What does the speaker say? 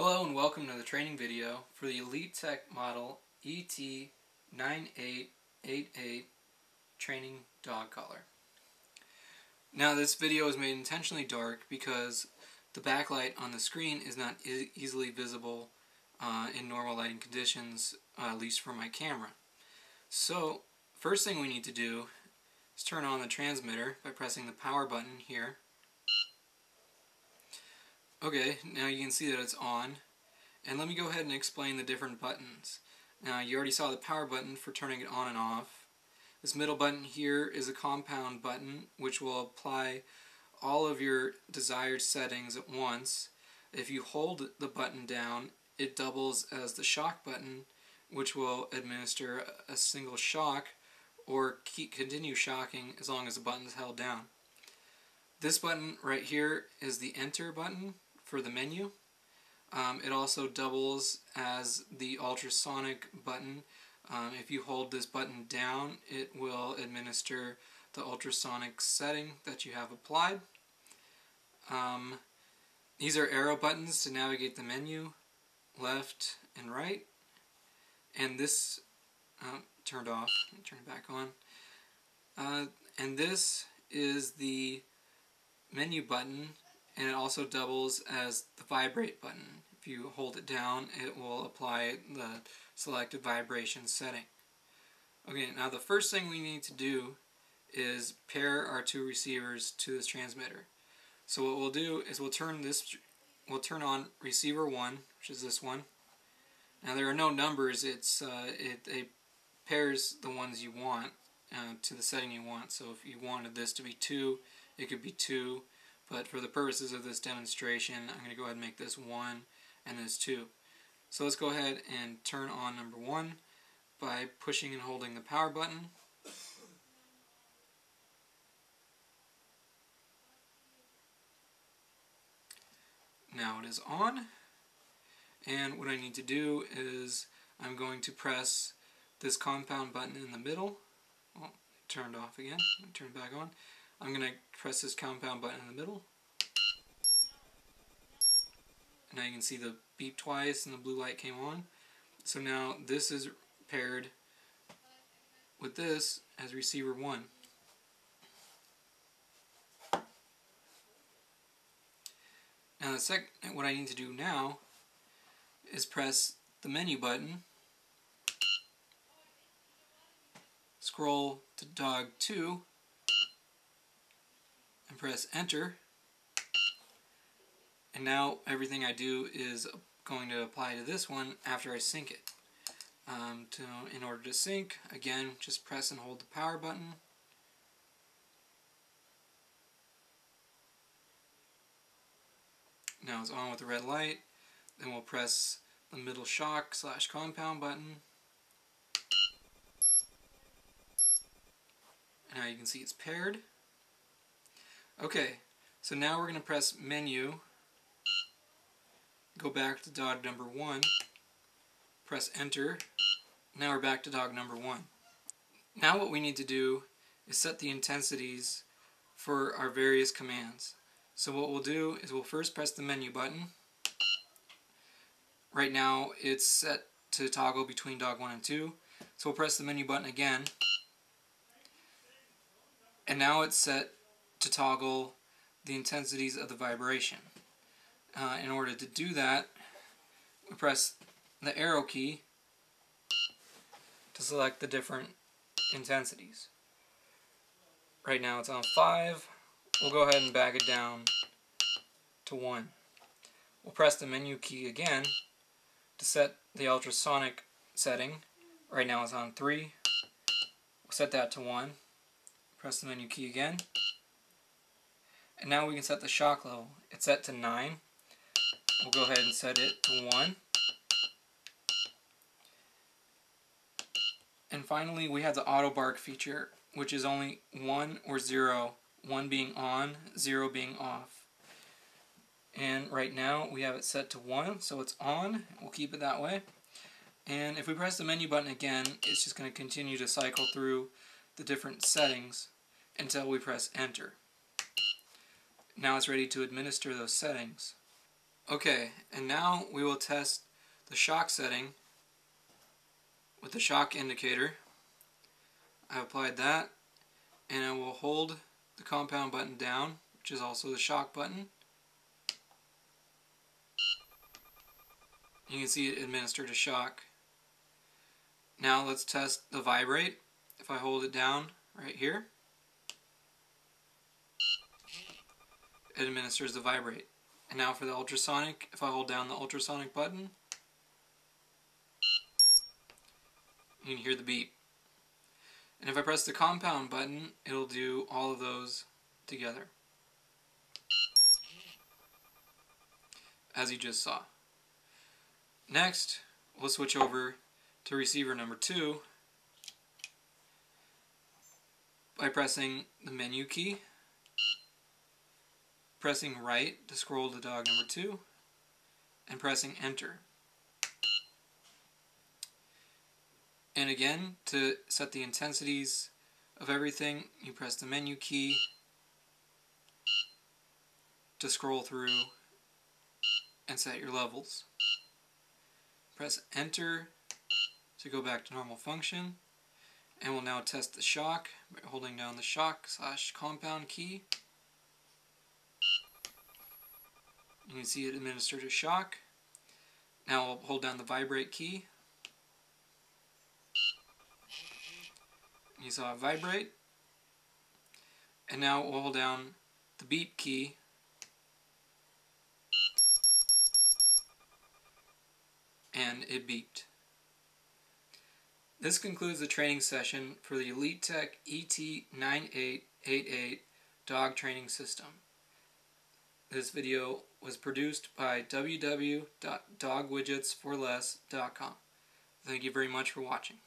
Hello and welcome to the training video for the Elite-Tek model ET-9888 training dog collar. Now this video is made intentionally dark because the backlight on the screen is not easily visible in normal lighting conditions, at least for my camera. So first thing we need to do is turn on the transmitter by pressing the power button here. Okay, now you can see that it's on, and let me go ahead and explain the different buttons. Now you already saw the power button for turning it on and off. This middle button here is a compound button which will apply all of your desired settings at once. If you hold the button down, it doubles as the shock button, which will administer a single shock or continue shocking as long as the button is held down. This button right here is the enter button for the menu. It also doubles as the ultrasonic button. If you hold this button down, it will administer the ultrasonic setting that you have applied. These are arrow buttons to navigate the menu, left and right. And this turned off. Let me turn it back on. And this is the menu button, and it also doubles as the vibrate button. If you hold it down, it will apply the selected vibration setting. Okay, now the first thing we need to do is pair our two receivers to this transmitter. So what we'll do is we'll turn on receiver 1, which is this one. Now there are no numbers, it pairs the ones you want to the setting you want. So if you wanted this to be 2, it could be 2. But for the purposes of this demonstration, I'm going to go ahead and make this 1 and this 2. So let's go ahead and turn on number 1 by pushing and holding the power button. Now it is on, and what I need to do is I'm going to press this compound button in the middle. Oh, it turned off again. Turn it back on. I'm going to press this compound button in the middle. Now you can see the beep twice and the blue light came on. So now this is paired with this as receiver 1. Now what I need to do now is press the menu button, scroll to dog 2, and press enter. And now everything I do is going to apply to this one after I sync it. In order to sync, again, just press and hold the power button. Now it's on with the red light. Then we'll press the middle shock / compound button. And now you can see it's paired. Okay, so now we're going to press menu, go back to dog number 1, press enter. Now we're back to dog number 1. Now what we need to do is set the intensities for our various commands. So what we'll do is we'll first press the menu button. Right now it's set to toggle between dog 1 and 2. So we'll press the menu button again. And now it's set to toggle the intensities of the vibration. In order to do that, we press the arrow key to select the different intensities. Right now it's on 5. We'll go ahead and back it down to 1. We'll press the menu key again to set the ultrasonic setting. Right now it's on 3. We'll set that to 1. Press the menu key again. And now we can set the shock level. It's set to 9. We'll go ahead and set it to 1. And finally we have the auto bark feature, which is only 1 or 0, 1 being on, 0 being off. And right now we have it set to 1, so it's on. We'll keep it that way. And if we press the menu button again, it's just going to continue to cycle through the different settings until we press enter. Now it's ready to administer those settings. Okay, and now we will test the shock setting with the shock indicator. I've applied that, and I will hold the compound button down, which is also the shock button. You can see it administered a shock. Now let's test the vibrate. If I hold it down right here, it administers the vibrate. And now for the ultrasonic, if I hold down the ultrasonic button, you can hear the beep. And if I press the compound button, it'll do all of those together, as you just saw. Next, we'll switch over to receiver number 2 by pressing the menu key, pressing right to scroll to dog number 2, and pressing enter. And again, to set the intensities of everything, you press the menu key to scroll through and set your levels. Press enter to go back to normal function, and we'll now test the shock by holding down the shock/compound key. You can see it administered a shock. Now we'll hold down the vibrate key. You saw it vibrate. And now we'll hold down the beep key. And it beeped. This concludes the training session for the Elite-Tek ET-9888 dog training system. This video was produced by www.dogwidgetsforless.com. Thank you very much for watching.